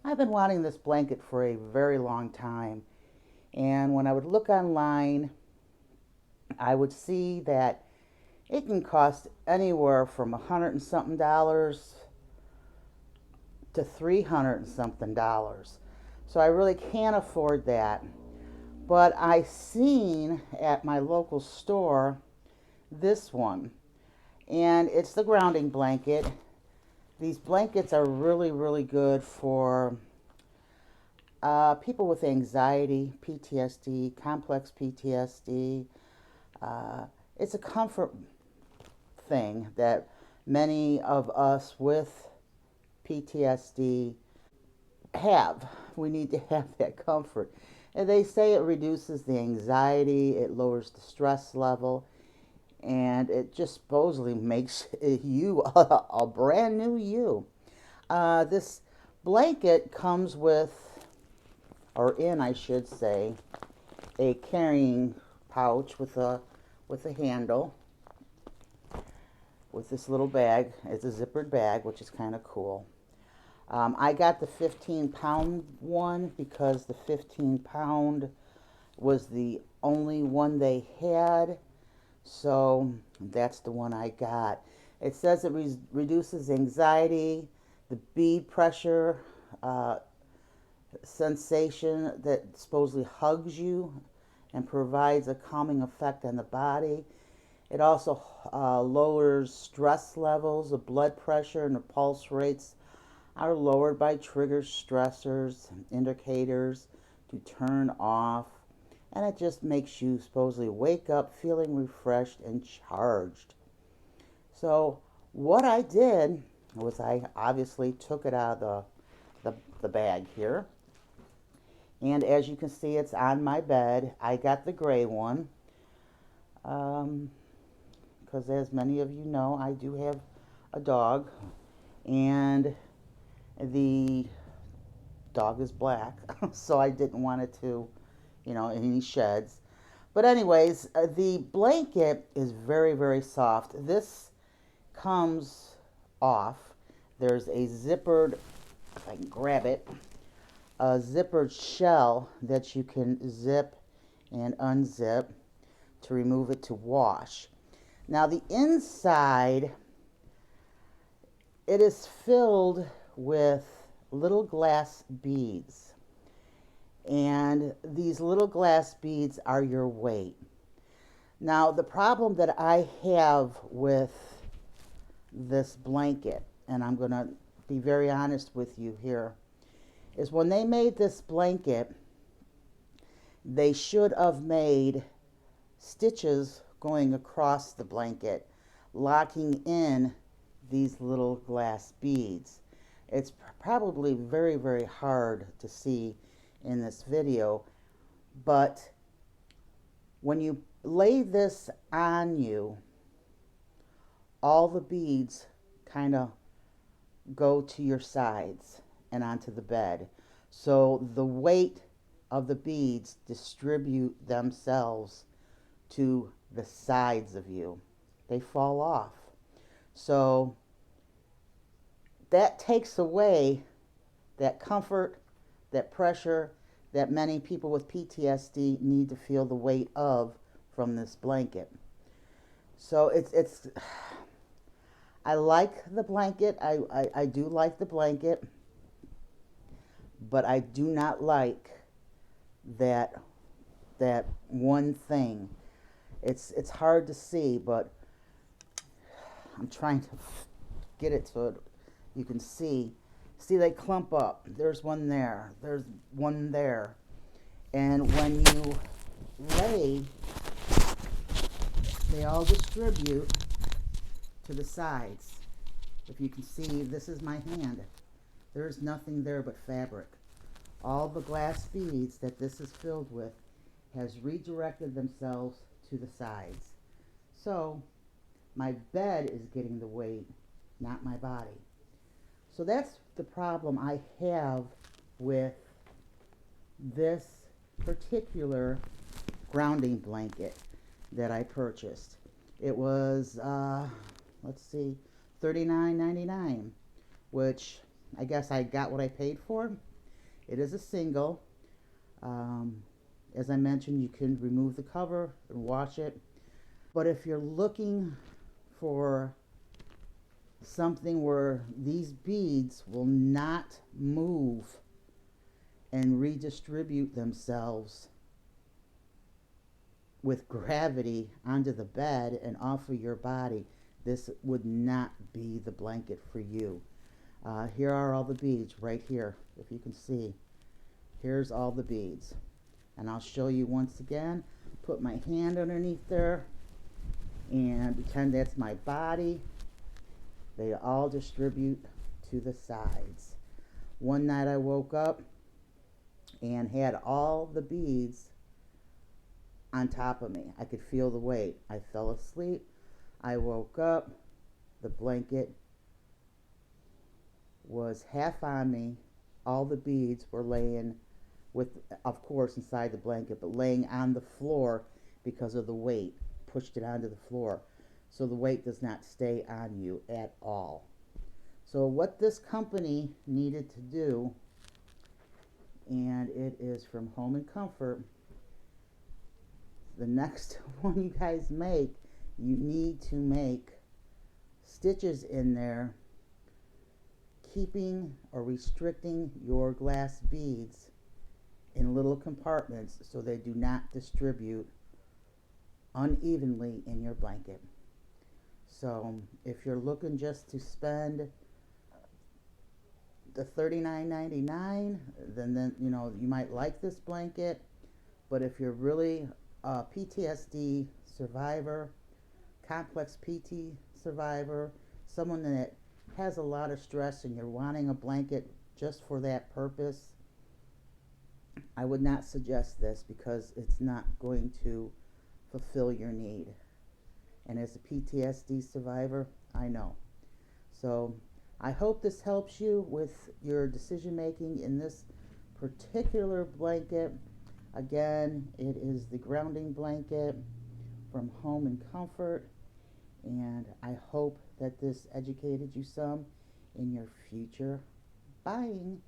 I've been wanting this blanket for a very long time, and when I would look online, I would see that it can cost anywhere from $100 and something to $300 and something. So I really can't afford that. But I seen at my local store this one, and it's the grounding blanket. These blankets are really, really good for people with anxiety, PTSD, complex PTSD. It's a comfort thing that many of us with PTSD have. We need to have that comfort. And they say it reduces the anxiety, it lowers the stress level, and it just supposedly makes you a brand new you. This blanket comes with, or in, I should say, a carrying pouch with a handle, with this little bag. It's a zippered bag, which is kind of cool. I got the 15-pound one because the 15-pound was the only one they had, so that's the one I got. It says it reduces anxiety, the bead pressure sensation that supposedly hugs you and provides a calming effect on the body. It also lowers stress levels, the blood pressure and the pulse rates are lowered by trigger stressors, indicators to turn off, and it just makes you supposedly wake up feeling refreshed and charged. So what I did was I obviously took it out of the bag here, and as you can see, it's on my bed. I got the gray one because as many of you know, I do have a dog, and the dog is black, so I didn't want it to, any sheds. But anyways, the blanket is very, very soft. This comes off. There's a zippered, if I can grab it, a zippered shell that you can zip and unzip to remove it to wash. Now the inside, it is filled with little glass beads, and these little glass beads are your weight. Now the problem that I have with this blanket, and I'm going to be very honest with you here, is when they made this blanket, they should have made stitches going across the blanket, locking in these little glass beads. It's probably very, very hard to see in this video, but when you lay this on you, all the beads kind of go to your sides and onto the bed. So the weight of the beads distribute themselves to the sides of you. They fall off. So that takes away that comfort, that pressure that many people with PTSD need to feel the weight of from this blanket. So it's I like the blanket. I do like the blanket, but I do not like that one thing. It's hard to see, but I'm trying to get it so you can see. See, they clump up. There's one there. There's one there. And when you lay, they all distribute to the sides. If you can see, this is my hand. There's nothing there but fabric. All the glass beads that this is filled with has redirected themselves to the sides. So my bed is getting the weight, not my body. So that's the problem I have with this particular grounding blanket that I purchased. It was, let's see, $39.99, which I guess I got what I paid for. It is a single. Um, as I mentioned, you can remove the cover and wash it. But if you're looking for something where these beads will not move and redistribute themselves with gravity onto the bed and off of your body, this would not be the blanket for you. Here are all the beads right here, if you can see. Here's all the beads. And I'll show you once again. Put my hand underneath there and pretend that's my body. They all distribute to the sides. One night I woke up and had all the beads on top of me. I could feel the weight. I fell asleep. I woke up. The blanket was half on me. All the beads were laying with, of course, inside the blanket, but laying on the floor because of the weight. Pushed it onto the floor. So the weight does not stay on you at all. So what this company needed to do, and it is from Home and Comfort, the next one you guys make, you need to make stitches in there keeping or restricting your glass beads in little compartments so they do not distribute unevenly in your blanket. So if you're looking just to spend the $39.99, then you might like this blanket. But if you're really a PTSD survivor, complex PT survivor, someone that has a lot of stress and you're wanting a blanket just for that purpose, I would not suggest this because it's not going to fulfill your need. And as a PTSD survivor, I know. So I hope this helps you with your decision making in this particular blanket. Again, it is the grounding blanket from Home and Comfort, and I hope that this educated you some in your future buying.